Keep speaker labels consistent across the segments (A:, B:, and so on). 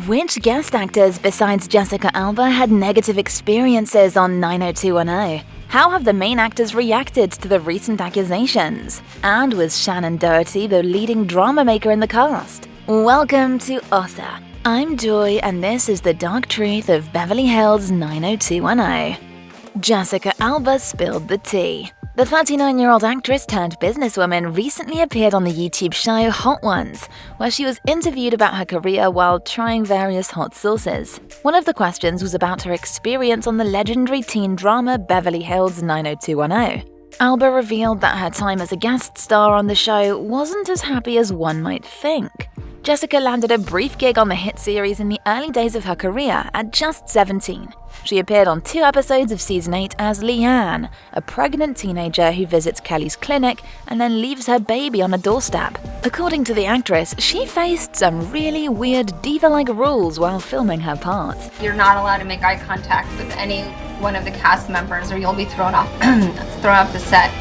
A: Which guest actors besides Jessica Alba had negative experiences on 90210? How have the main actors reacted to the recent accusations? And was Shannen Doherty the leading drama maker in the cast? Welcome to OSSA. I'm Joy, and this is the dark truth of Beverly Hills 90210. Jessica Alba spilled the tea. The 39-year-old actress turned businesswoman recently appeared on the YouTube show Hot Ones, where she was interviewed about her career while trying various hot sauces. One of the questions was about her experience on the legendary teen drama Beverly Hills 90210. Alba revealed that her time as a guest star on the show wasn't as happy as one might think. Jessica landed a brief gig on the hit series in the early days of her career at just 17. She appeared on 2 episodes of Season 8 as Leanne, a pregnant teenager who visits Kelly's clinic and then leaves her baby on a doorstep. According to the actress, she faced some really weird diva-like rules while filming her part.
B: You're not allowed to make eye contact with any one of the cast members or you'll be thrown off the set.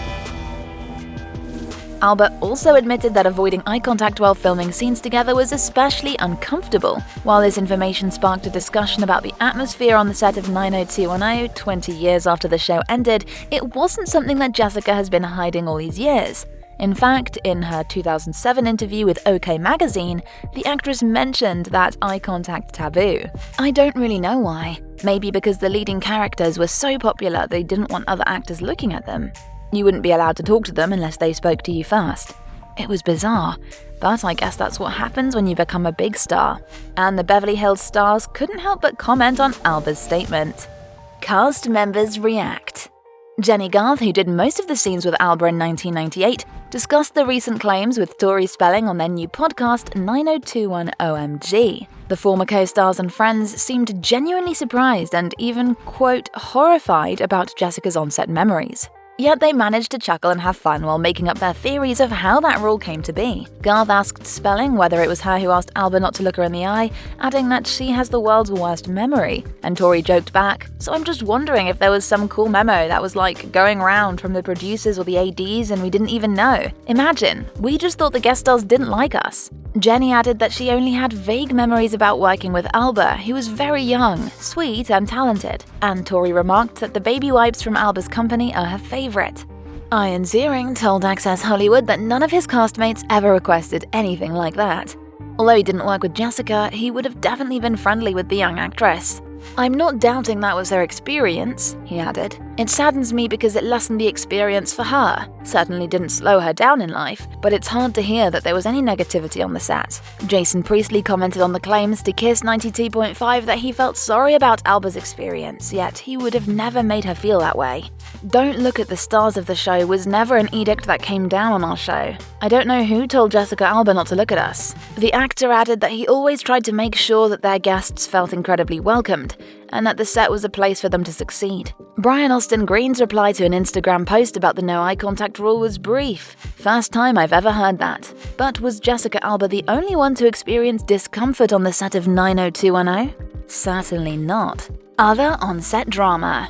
A: Alba also admitted that avoiding eye contact while filming scenes together was especially uncomfortable. While this information sparked a discussion about the atmosphere on the set of 90210 20 years after the show ended, it wasn't something that Jessica has been hiding all these years. In fact, in her 2007 interview with OK Magazine, the actress mentioned that eye contact taboo. I don't really know why. Maybe because the leading characters were so popular they didn't want other actors looking at them. You wouldn't be allowed to talk to them unless they spoke to you first. It was bizarre, but I guess that's what happens when you become a big star. And the Beverly Hills stars couldn't help but comment on Alba's statement. Cast members react. Jennie Garth, who did most of the scenes with Alba in 1998, discussed the recent claims with Tori Spelling on their new podcast 90210 OMG. The former co-stars and friends seemed genuinely surprised and even, quote, horrified about Jessica's on-set memories. Yet they managed to chuckle and have fun while making up their theories of how that rule came to be. Garth asked Spelling whether it was her who asked Alba not to look her in the eye, adding that she has the world's worst memory. And Tori joked back, "So I'm just wondering if there was some cool memo that was like going around from the producers or the ADs and we didn't even know. Imagine, we just thought the guest stars didn't like us." Jennie added that she only had vague memories about working with Alba, who was very young, sweet, and talented. And Tori remarked that the baby wipes from Alba's company are her favorite. Ziering told Access Hollywood that none of his castmates ever requested anything like that. Although he didn't work with Jessica, he would have definitely been friendly with the young actress. "I'm not doubting that was her experience," he added. "It saddens me because it lessened the experience for her. Certainly didn't slow her down in life, but it's hard to hear that there was any negativity on the set." Jason Priestley commented on the claims to Kiss 92.5 that he felt sorry about Alba's experience, yet he would have never made her feel that way. "Don't look at the stars of the show was never an edict that came down on our show. I don't know who told Jessica Alba not to look at us." The actor added that he always tried to make sure that their guests felt incredibly welcomed, and that the set was a place for them to succeed. Brian Austin Green's reply to an Instagram post about the no eye contact rule was brief. "First time I've ever heard that." But was Jessica Alba the only one to experience discomfort on the set of 90210? Certainly not. Other on-set drama.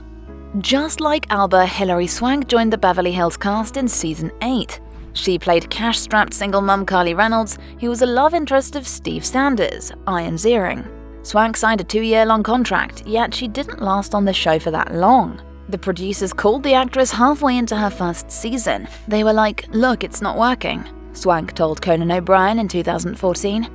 A: Just like Alba, Hilary Swank joined the Beverly Hills cast in Season 8. She played cash-strapped single mum Carly Reynolds, who was a love interest of Steve Sanders, Ian Ziering. Swank signed a 2-year-long contract, yet she didn't last on the show for that long. The producers called the actress halfway into her first season. They were like, "Look, it's not working," Swank told Conan O'Brien in 2014.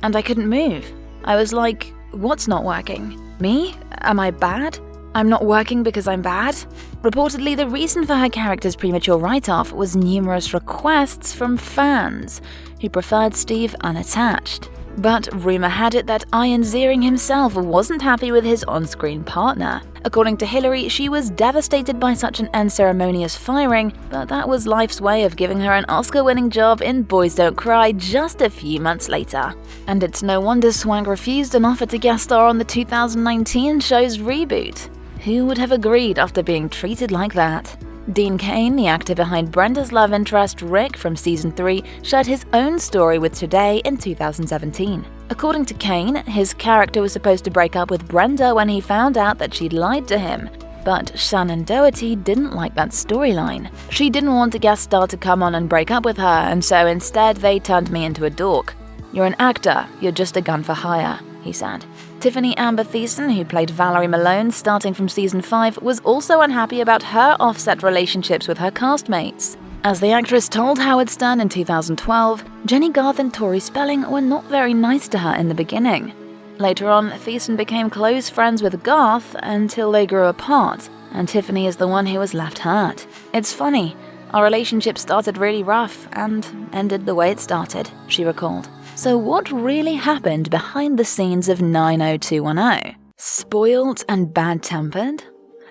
A: "And I couldn't move. I was like, what's not working? Me? Am I bad? I'm not working because I'm bad?" Reportedly, the reason for her character's premature write-off was numerous requests from fans who preferred Steve unattached. But rumor had it that Ian Ziering himself wasn't happy with his on-screen partner. According to Hilary, she was devastated by such an unceremonious firing, but that was life's way of giving her an Oscar-winning job in Boys Don't Cry just a few months later. And it's no wonder Swank refused an offer to guest star on the 2019 show's reboot. Who would have agreed after being treated like that? Dean Cain, the actor behind Brenda's love interest Rick from Season 3, shared his own story with Today in 2017. According to Cain, his character was supposed to break up with Brenda when he found out that she'd lied to him. But Shannen Doherty didn't like that storyline. She didn't want a guest star to come on and break up with her, and so instead they turned me into a dork. "You're an actor, you're just a gun for hire." he said. Tiffani Amber Thiessen, who played Valerie Malone starting from season 5, was also unhappy about her offset relationships with her castmates. As the actress told Howard Stern in 2012, Jennie, Garth and Tori Spelling were not very nice to her in the beginning. Later on, Thiessen became close friends with Garth until they grew apart, and Tiffani is the one who was left hurt. It's funny, our relationship started really rough and ended the way it started, she recalled. So what really happened behind the scenes of 90210? Spoiled and bad-tempered?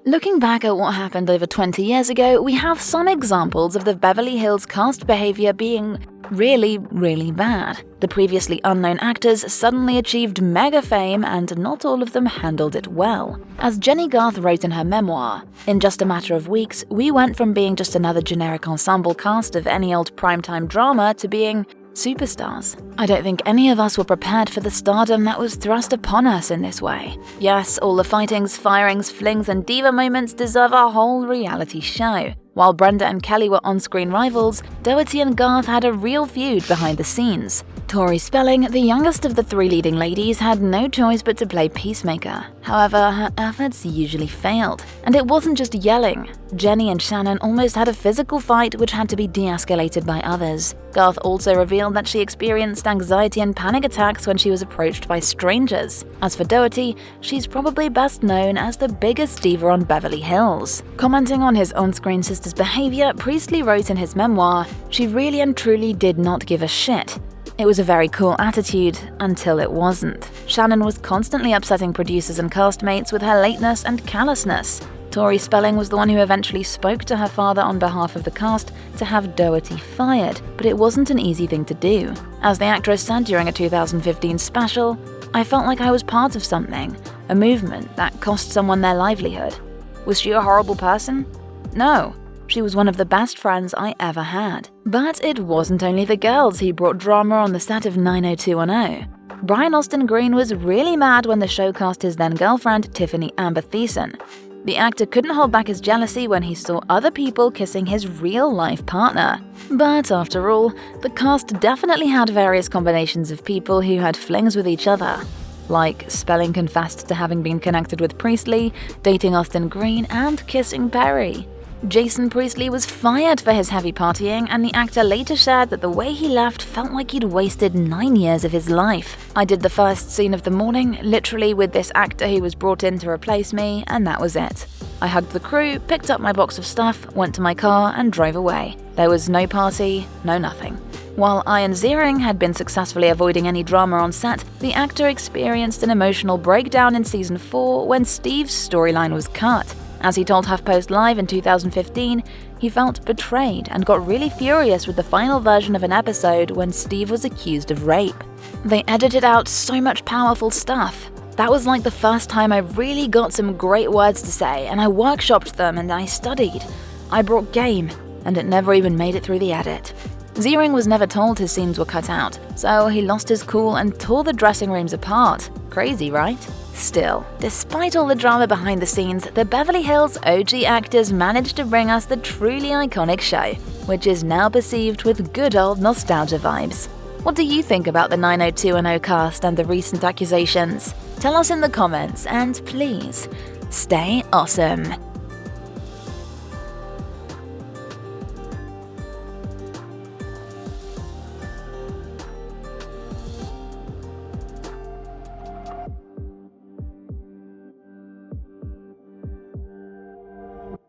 A: Looking back at what happened over 20 years ago, we have some examples of the Beverly Hills cast behavior being really, really bad. The previously unknown actors suddenly achieved mega fame, and not all of them handled it well. As Jennie Garth wrote in her memoir, "In just a matter of weeks, we went from being just another generic ensemble cast of any old primetime drama to being superstars. I don't think any of us were prepared for the stardom that was thrust upon us in this way. Yes, all the fightings, firings, flings, and diva moments deserve a whole reality show. While Brenda and Kelly were on-screen rivals, Doherty and Garth had a real feud behind the scenes. Tori Spelling, the youngest of the 3 leading ladies, had no choice but to play peacemaker. However, her efforts usually failed. And it wasn't just yelling. Jennie and Shannen almost had a physical fight which had to be de-escalated by others. Garth also revealed that she experienced anxiety and panic attacks when she was approached by strangers. As for Doherty, she's probably best known as the biggest diva on Beverly Hills. Commenting on his on-screen sister's behavior, Priestley wrote in his memoir, "She really and truly did not give a shit. It was a very cool attitude, until it wasn't. Shannen was constantly upsetting producers and castmates with her lateness and callousness. Tori Spelling was the one who eventually spoke to her father on behalf of the cast to have Doherty fired, but it wasn't an easy thing to do. As the actress said during a 2015 special, I felt like I was part of something, a movement that cost someone their livelihood. Was she a horrible person? No. She was one of the best friends I ever had." But it wasn't only the girls who brought drama on the set of 90210. Brian Austin Green was really mad when the show cast his then-girlfriend, Tiffani Amber Thiessen. The actor couldn't hold back his jealousy when he saw other people kissing his real-life partner. But after all, the cast definitely had various combinations of people who had flings with each other. Like Spelling confessed to having been connected with Priestley, dating Austin Green, and kissing Perry. Jason Priestley was fired for his heavy partying, and the actor later shared that the way he left felt like he'd wasted 9 years of his life. "I did the first scene of the morning, literally with this actor who was brought in to replace me, and that was it. I hugged the crew, picked up my box of stuff, went to my car, and drove away. There was no party, no nothing." While Ziering had been successfully avoiding any drama on set, the actor experienced an emotional breakdown in season 4 when Steve's storyline was cut. As he told HuffPost Live in 2015, he felt betrayed and got really furious with the final version of an episode when Steve was accused of rape. "They edited out so much powerful stuff. That was like the first time I really got some great words to say, and I workshopped them and I studied. I brought game, and it never even made it through the edit." Ziering was never told his scenes were cut out, so he lost his cool and tore the dressing rooms apart. Crazy, right? Still, despite all the drama behind the scenes, the Beverly Hills OG actors managed to bring us the truly iconic show, which is now perceived with good old nostalgia vibes. What do you think about the 90210 cast and the recent accusations? Tell us in the comments, and please, stay awesome.